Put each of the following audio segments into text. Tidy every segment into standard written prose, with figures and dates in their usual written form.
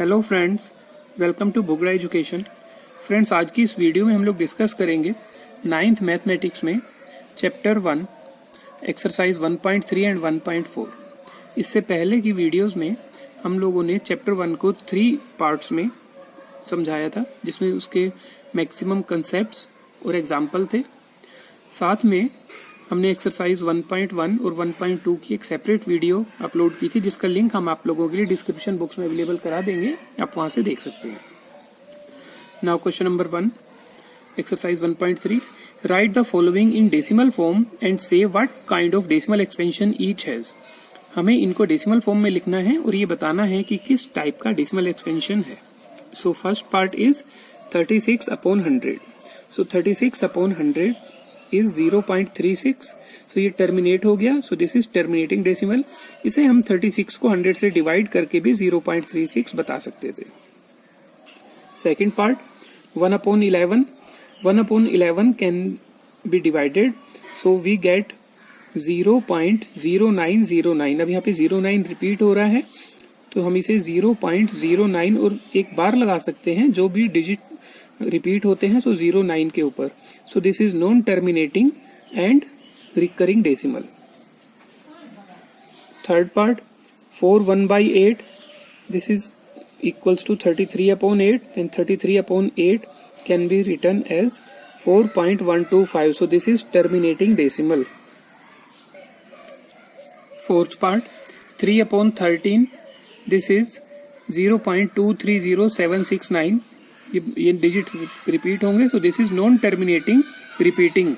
Hello friends, welcome to बुगड़ा education. Friends, आज की इस वीडियो में हम लोग डिस्कस करेंगे 9th मैथमेटिक्स में चैप्टर 1 एक्सरसाइज 1.3 एंड 1.4। इससे पहले की वीडियोस में हम लोगों ने चैप्टर 1 को 3 पार्ट्स में समझाया था, जिसमें उसके मैक्सिमम कंसेप्ट्स और एग्जाम्पल थे। साथ में हमने एक्सरसाइज 1.1 और 1.2 की एक सेपरेट वीडियो अपलोड की थी, जिसका लिंक हम आप लोगों के लिए डिस्क्रिप्शन बॉक्स में अवेलेबल करा देंगे, आप वहां से देख सकते हैं। Now question number 1, exercise 1.3, write the following in decimal form and say what kind of decimal expansion each has. हमें इनको डेसिमल फॉर्म में लिखना है और ये बताना है कि किस टाइप का डेसिमल एक्सपेंशन है। सो first part is 36/100। So 36/100 is 0.36। सो ये टर्मिनेट हो गया। सो दिस इज टर्मिनेटिंग डेसिमल। इसे हम 36 को 100 से डिवाइड करके भी 0.36 बता सकते थे। Second part 1/11। 1/11 can be divided, so we get 0.0909। अब यहाँ पे 09 रिपीट हो रहा है, तो हम इसे 0.09 और एक बार लगा सकते हैं, जो भी डिजिट रिपीट होते हैं, सो 09 के ऊपर। So this is non terminating and recurring decimal. Third part 4/1/8, this is equals to 33/8 and 33/8 can be written as 4.125। So this is terminating decimal. Fourth part 3/13, this is 0.230769। ये डिजिट रिपीट होंगे, so this is non terminating repeating.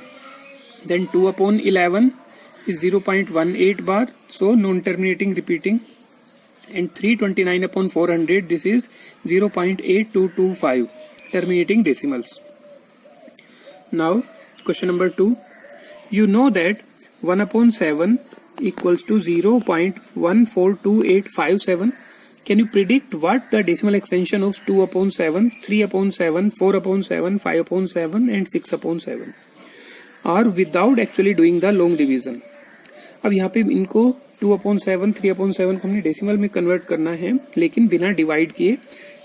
Then 2/11 is 0.18 bar, so non terminating repeating, and 329/400, this is 0.8225 terminating decimals. Now question number 2, you know that 1/7 equals to 0.142857. Can you predict what the decimal expansion of 2/7, 3/7, 4/7, 5/7 and 6/7 are without actually doing the long division? अब यहाँ पे इनको 2/7, 3/7 को हमने decimal में convert करना है, लेकिन बिना डिवाइड किए,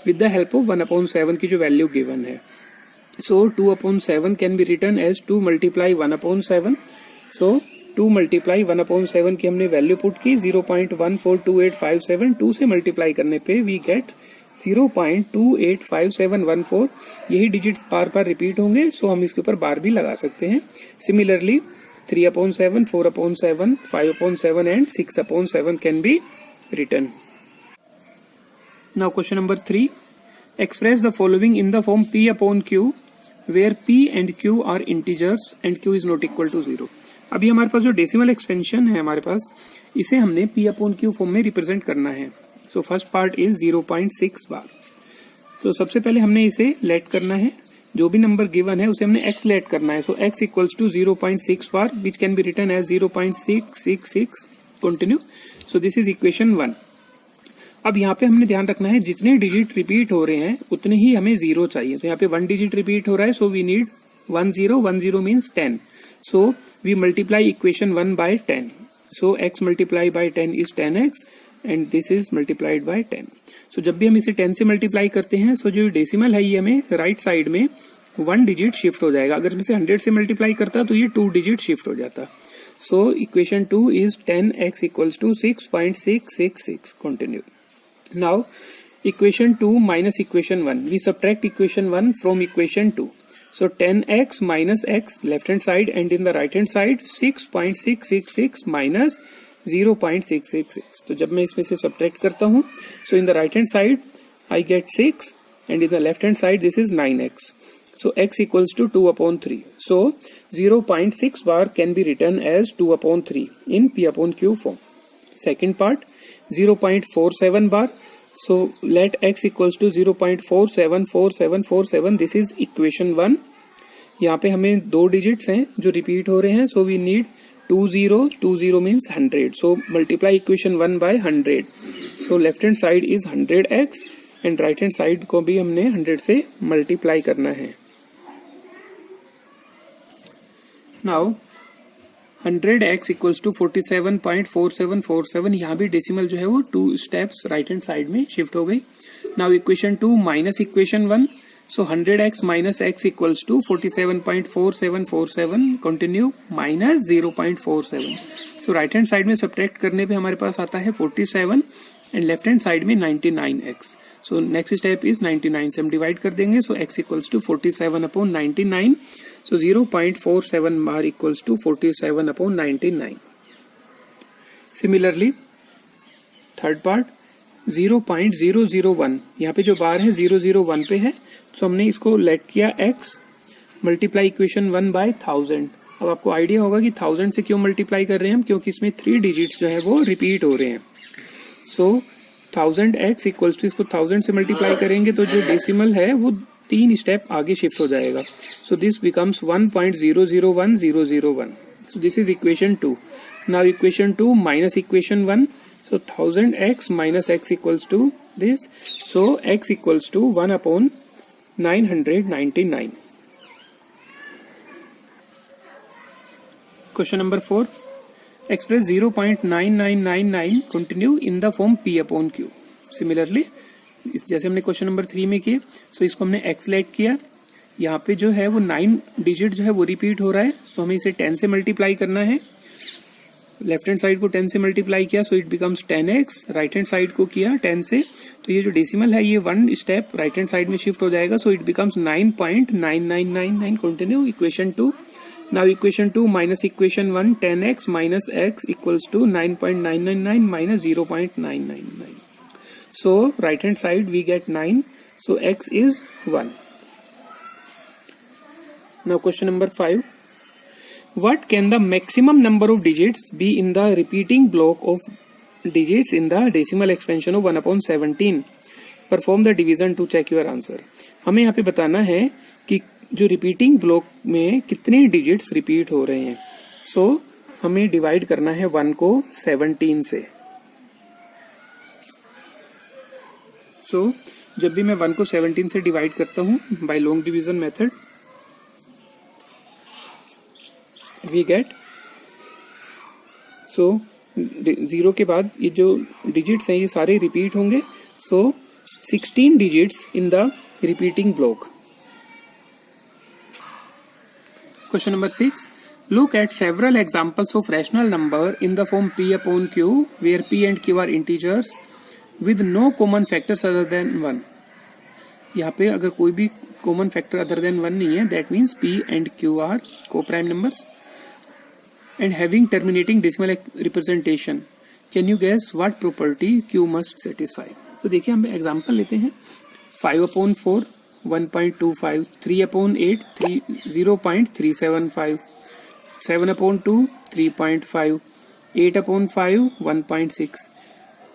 विद द हेल्प ऑफ 1/7 की जो वैल्यू गिवन है। So 2/7 can be written as 2 multiply 1/7। So 2 multiply 1/7 की हमने वैल्यू पुट की 0.142857। 2 से मल्टीप्लाई करने पे वी गेट 0.285714। यही डिजिट बार बार रिपीट होंगे, सो हम इसके ऊपर बार भी लगा सकते हैं। Similarly 3/7, 4/7, 5/7 and 6/7 can be written. Now question number 3, express the following in the form P/Q where P and Q are integers and Q is not equal to 0। अभी हमारे पास जो डेसिमल एक्सपेंशन है हमारे पास, इसे हमने P/Q फॉर्म में represent करना है। सो फर्स्ट पार्ट इज 0.6 बार। तो सबसे पहले हमने इसे लेट करना है, जो भी नंबर गिवन है उसे हमने x लेट करना है। सो x इक्वल्स टू 0.6 बार, which can be written as 0.666 continue. So this is equation 1। अब यहाँ पे हमने ध्यान रखना है, जितने डिजिट रिपीट हो रहे हैं उतने ही हमें 0 चाहिए। तो यहाँ पे 1 डिजिट रिपीट हो रहा है, so we need 10। 10 means 10। So we multiply equation 1 by 10. So x multiplied by 10 is 10x and this is multiplied by 10. So जब भी हम इसे 10 से मल्टीप्लाई करते हैं, so जो डेसिमल है ये हमें राइट साइड में 1 डिजिट शिफ्ट हो जाएगा। अगर हम इसे 100 से मल्टीप्लाई करता तो ये 2 डिजिट शिफ्ट हो जाता। So equation 2 is 10x equals to 6.666 continue. Now equation 2 minus equation 1. We subtract equation 1 from equation 2. So 10x minus x left hand side, and in the right hand side 6.666 minus 0.666. तो जब मैं इसमें से subtract करता हूँ, so in the right hand side I get 6 and in the left hand side this is 9x. So x equals to 2/3. So 0.6 bar can be written as 2/3 in P/Q form. Second part 0.47 bar. So let x equals to 0.474747. This is equation 1. यहाँ पे हमें 2 digits हैं जो repeat हो रहे हैं, so we need 20. 20 means 100. So multiply equation 1 by 100. So left hand side is 100x and right hand side को भी हमने 100 से मल्टीप्लाई करना है। Now 100x equals to 47.4747। यहाँ भी डेसिमल जो है वो 2 स्टेप्स राइट हैंड साइड में शिफ्ट हो गई। Now equation 2 minus equation 1, so 100x minus x equals to 47.4747, continue minus 0.47. so right hand side में subtract करने पे हमारे पास आता है 47 and left hand side में 99x. so next step is 99 से हम divide कर देंगे, so x equals to 47 upon 99, so 0.47 bar equals to 47 upon 99. similarly third part 0.001, यहाँ पे जो बार है 001 पे है, तो हमने इसको लेट किया x मल्टीप्लाई इक्वेशन 1 बाय 1000. अब आपको आइडिया होगा कि 1000 से क्यों मल्टीप्लाई कर रहे हैं हम, क्योंकि इसमें 3 डिजिट्स जो है वो रिपीट हो रहे हैं. सो 1000x इक्वल्स टू, इसको 1000 से मल्टीप्लाई करेंगे तो जो डेसिमल है वो 3 स्टेप आगे शिफ्ट हो जाएगा. So this becomes 1.001001. So this is equation 2. Now equation 2 minus equation 1, so 1000x minus x equals to this, so x equals to 1 upon 999. Question number 4, express 0.9999 continue in the form p upon q. Similarly जैसे हमने question number 3 में किए, सो इसको हमने x late किया, यहाँ पे जो है वो 9 डिजिट जो है वो रिपीट हो रहा है, तो हमें इसे 10 से मल्टीप्लाई करना है. लेफ्ट हैंड साइड को 10 से मल्टीप्लाई किया, सो it becomes 10x. Right hand side को किया 10 से, तो ये जो डेसिमल है ये 1 स्टेप राइट हैंड साइड में शिफ्ट हो जाएगा, so it becomes 9.9999. Continue equation 2. Now equation 2 minus equation 1, 10x minus x equals to 9.999 minus 0.999. So right hand side we get 9, so x is 1. Now question number 5, what can the maximum number of digits be in the repeating block of digits in the decimal expansion of 1 upon 17? Perform the division to check your answer. हमें यहाँ पे बताना है कि जो repeating block में कितने digits repeat हो रहे हैं. सो हमें डिवाइड करना है 1 को 17 से. सो जब भी मैं 1 को 17 से डिवाइड करता हूँ by long division method, we get, so 0 के बाद ये जो डिजिट्स हैं ये सारे रिपीट होंगे, so 16 digits in the repeating block. Question number 6, look at several examples of rational number in the form p upon q where p and q are integers with no common factors other than 1. यहाँ पे अगर कोई भी common factor other than 1 नहीं है, that means p and q are coprime numbers and having terminating decimal representation. Can you guess what property Q must satisfy? तो देखिए हम एग्जांपल लेते हैं. 5/4 1.25, 3/8 0.375, 7/2 3.5, 8/5 1.6.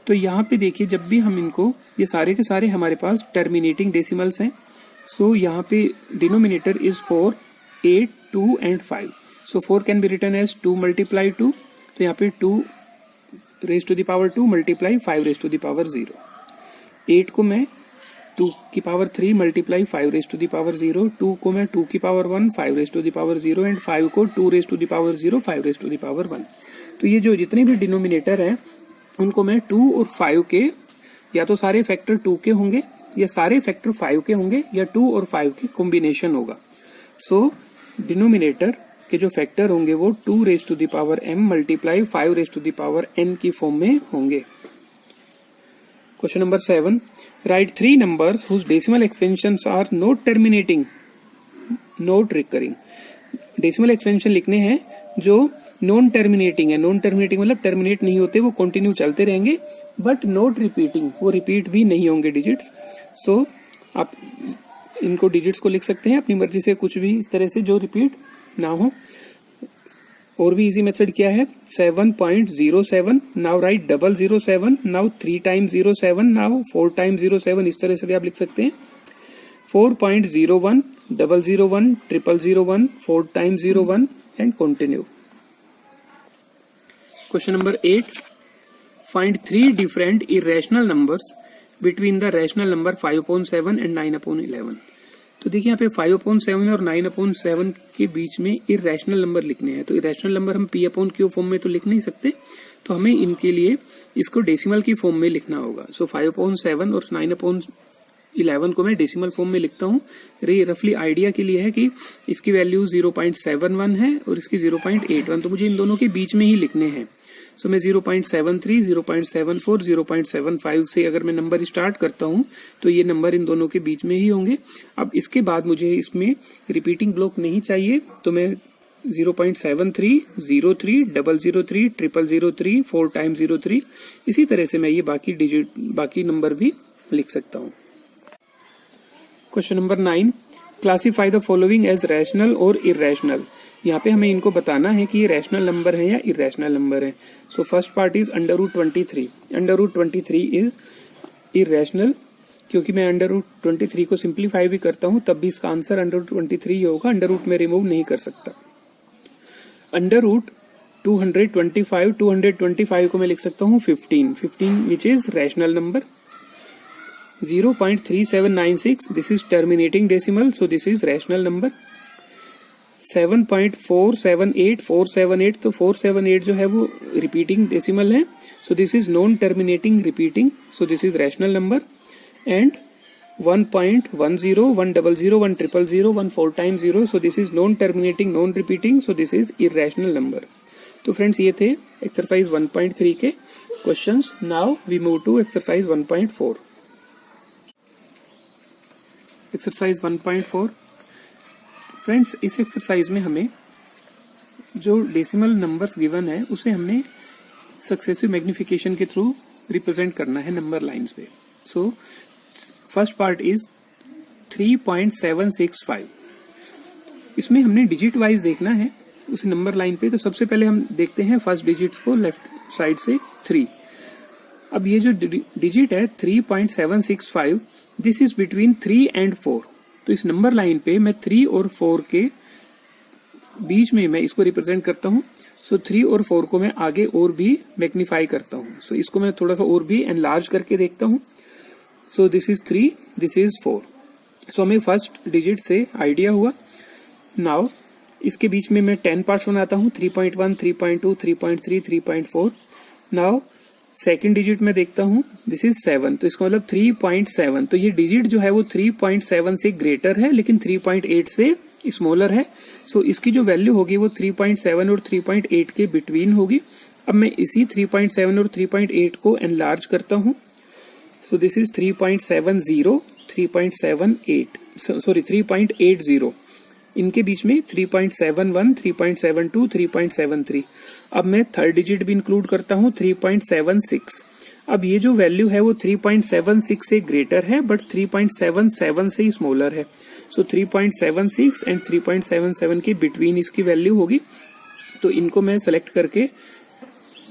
तो यहाँ पे देखिए जब भी हम इनको, ये सारे के सारे हमारे पास टर्मिनेटिंग डेसिमल्स हैं, सो यहाँ पे denominator is 4, 8, 2 and 5. So 4 can be written as 2 multiply 2, तो यहाँ पे 2 raised to the power 2 multiply 5 raised to the power 0. 8 को मैं 2 की power 3 multiply 5 raised to the power 0. 2 को मैं 2 की power 1 5 raised to the power 0 and 5 को 2 raised to the power 0 5 raised to the power 1. तो ये जो जितने भी डिनोमिनेटर हैं उनको मैं 2 और 5 के, या तो सारे फैक्टर 2 के होंगे या सारे फैक्टर 5 के होंगे या 2 और 5 के कॉम्बिनेशन होगा. सो डिनोमिनेटर के जो फैक्टर होंगे वो 2 raise to the power m multiply 5 raise to the power n की फॉर्म में होंगे. Question number 7, write 3 numbers whose decimal expansions are not terminating not recurring. Decimal expansion लिखने हैं जो नॉन टर्मिनेटिंग है. नॉन टर्मिनेटिंग मतलब टर्मिनेट नहीं होते, वो कंटिन्यू चलते रहेंगे, बट नॉट रिपीटिंग, वो रिपीट भी नहीं होंगे डिजिट्स. सो आप इनको डिजिट्स को लिख सकते हैं अपनी मर्जी से, कुछ भी इस तरह से जो रिपीट ना हो. और भी इजी मेथड क्या है, 7.07, now right 007, now 3 times 07, now 4 times 07, इस तरह से भी आप लिख सकते हैं. 4.01, 001, 001, 4 times 01 and continue. Question number 8, find 3 different irrational numbers between the rational number 5/7 and 9/11. तो देखिए यहाँ पे 5/7 और 9/7 के बीच में इरेशनल नंबर लिखने हैं. तो इरेशनल नंबर हम p/q फॉर्म में तो लिख नहीं सकते, तो हमें इनके लिए इसको डेसिमल की फॉर्म में लिखना होगा। सो 5/7 और 9/11 को मैं डेसिमल फॉर्म में लिखता हूँ। रफली आइडिया के लिए है कि इसकी वैल्यू 0.71 है और इसकी 0.81, तो मुझे इन दोनों के बीच में ही लिखने हैं। सो मैं 0.73, 0.74, 0.75 से अगर मैं नंबर स्टार्ट करता हूं तो ये नंबर इन दोनों के बीच में ही होंगे। अब इसके बाद मुझे इसमें रिपीटिंग ब्लॉक नहीं चाहिए, तो मैं 0.73, 03, 003, 0003, 4 टाइम 03, इसी तरह से मैं ये बाकी नंबर भी लिख सकता हूँ। Question number 9, classify the following as rational और इरेशनल। यहाँ पे हमें इनको बताना है कि ये रैशनल नंबर है या इरेशनल नंबर है। सो first part is √23। √23 is irrational, क्योंकि मैं √23 को सिंप्लीफाई भी करता हूँ तब भी इसका आंसर √23 ही होगा, अंडर रूट में रिमूव नहीं कर सकता। √225 को मैं लिख सकता हूँ 15 which is rational number. 0.3796 this is terminating decimal, so this is rational number. 7.478 तो 478 जो है वो रिपीटिंग डेसिमल है, so this is non terminating repeating, so this is rational number. And 1.10, 100, 100, 100, 1 4 time 0, so this is non terminating non repeating, so this is irrational number. तो friends ये थे exercise 1.3 के questions. Now we move to exercise 1.4। Exercise 1.4 friends, इस exercise में हमें जो decimal numbers given है उसे हमने सक्सेसिव मैग्निफिकेशन के थ्रू रिप्रेजेंट करना है नंबर लाइंस पे। So first part is 3.765। इसमें हमने डिजिट वाइज देखना है उस नंबर लाइन पे। तो सबसे पहले हम देखते हैं फर्स्ट डिजिट्स को लेफ्ट साइड से 3। अब ये जो डिजिट है 3.765, दिस इज बिटवीन 3 एंड 4। तो इस नंबर लाइन पे मैं 3 और 4 के बीच में मैं इसको रिप्रेजेंट करता हूँ। सो 3 और 4 को मैं आगे और भी मैग्नीफाई करता हूँ। सो इसको मैं थोड़ा सा और भी एनलार्ज करके देखता हूँ। सो दिस इज 3, दिस इज 4। सो हमें फर्स्ट डिजिट से आइडिया हुआ। नाउ इसके बीच में मैं 10 पार्ट्स बनाता हूँ, 3.1, 3.2, 3.3, 3.4। नाउ सेकेंड डिजिट में देखता हूँ, दिस इज 7, तो इसका मतलब 3.7। तो ये डिजिट जो है वो 3.7 से ग्रेटर है लेकिन 3.8 से स्मॉलर है। सो इसकी जो वैल्यू होगी वो 3.7 और 3.8 के बिटवीन होगी। अब मैं इसी 3.7 और 3.8 को एनलार्ज करता हूँ। सो दिस इज 3.70, 3.80। इनके बीच में 3.71, 3.72, 3.73। अब मैं थर्ड डिजिट भी इंक्लूड करता हूँ 3.76। अब ये जो वैल्यू है वो 3.76 से ग्रेटर है बट 3.77 से स्मॉलर है। सो 3.76 एंड 3.77 के बिटवीन इसकी वैल्यू होगी। तो इनको मैं सेलेक्ट करके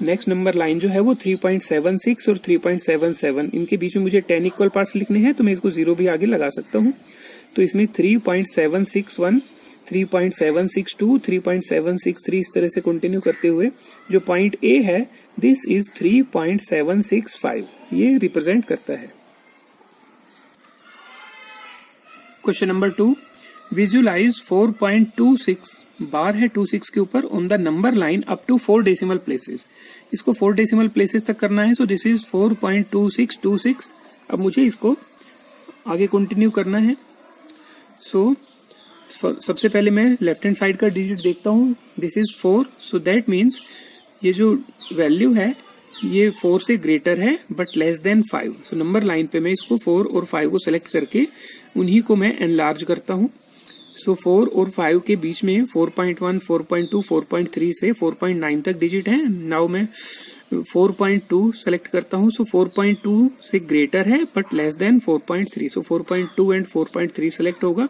नेक्स्ट नंबर लाइन जो है वो 3.76 और 3.77, इनके बीच में मुझे 10 इक्वल पार्ट्स लिखने हैं तो मैं इसको 0 भी आगे लगा सकता हूँ। तो इसमें 3.761, 3.762, 3.763 इस तरह से कंटिन्यू करते हुए जो पॉइंट ए है दिस इज 3.765, ये रिप्रेजेंट करता है। क्वेश्चन नंबर 2, विजुअलाइज 4.26 बार है 26 के ऊपर on the number line up to 4 decimal places. इसको 4 डेसिमल प्लेसेस तक करना है। So this is 4.2626। अब मुझे इसको आगे कंटिन्यू करना है। सो सबसे पहले मैं लेफ्ट हैंड साइड का डिजिट देखता हूँ, this is 4। So that means ये जो वैल्यू है ये 4 से ग्रेटर है but less than 5। So number line पे मैं इसको 4 और 5 को सेलेक्ट करके उन्हीं को मैं एनलार्ज करता हूँ। सो 4 और 5 के बीच में 4.1, 4.2, 4.3 से 4.9 तक डिजिट है। नाउ मैं 4.2 सेलेक्ट करता हूँ। सो 4.2 से ग्रेटर है but less than 4.3। So 4.2 and 4.3 select होगा।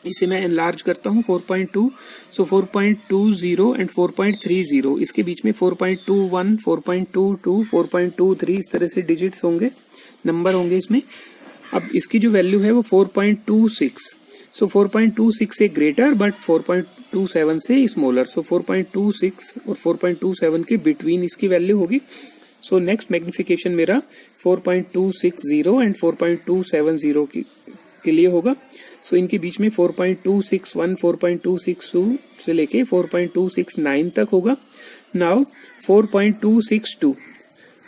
इसे मैं एनलार्ज करता हूँ 4.2। सो 4.20 एंड 4.30, इसके बीच में 4.21, 4.22, 4.23 इस तरह से डिजिट्स होंगे, नंबर होंगे इसमें। अब इसकी जो वैल्यू है वो 4.26। सो 4.26 से ग्रेटर बट 4.27 से स्मॉलर। सो 4.26 और 4.27 के बिटवीन इसकी वैल्यू होगी। सो नेक्स्ट मैग्निफिकेशन मेरा 4.260 एंड 4.270 के लिए होगा। सो इनके बीच में 4.261, 4.262 से लेके 4.269 तक होगा। नाउ 4.262,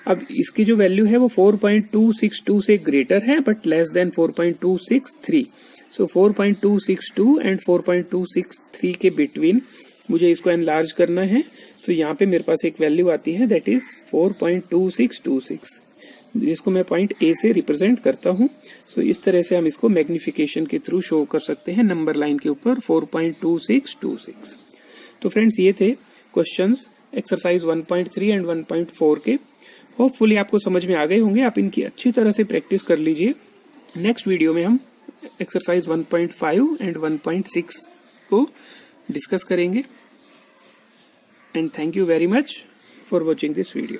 अब इसकी जो वैल्यू है वो 4.262 से ग्रेटर है but less than 4.263। So 4.262 and 4.263 के बिटवीन मुझे इसको एनलार्ज करना है। तो यहाँ पे मेरे पास एक वैल्यू आती है दैट इज 4.2626, जिसको मैं पॉइंट ए से रिप्रेजेंट करता हूँ। सो इस तरह से हम इसको मैग्निफिकेशन के थ्रू शो कर सकते हैं नंबर लाइन के ऊपर 4.2626। तो फ्रेंड्स ये थे क्वेश्चंस एक्सरसाइज 1.3 एंड 1.4 के। होपफुली आपको समझ में आ गए होंगे, आप इनकी अच्छी तरह से प्रैक्टिस कर लीजिए। नेक्स्ट वीडियो में हम एक्सरसाइज 1.5 एंड 1.6 को डिस्कस करेंगे। And thank you very much for watching this video.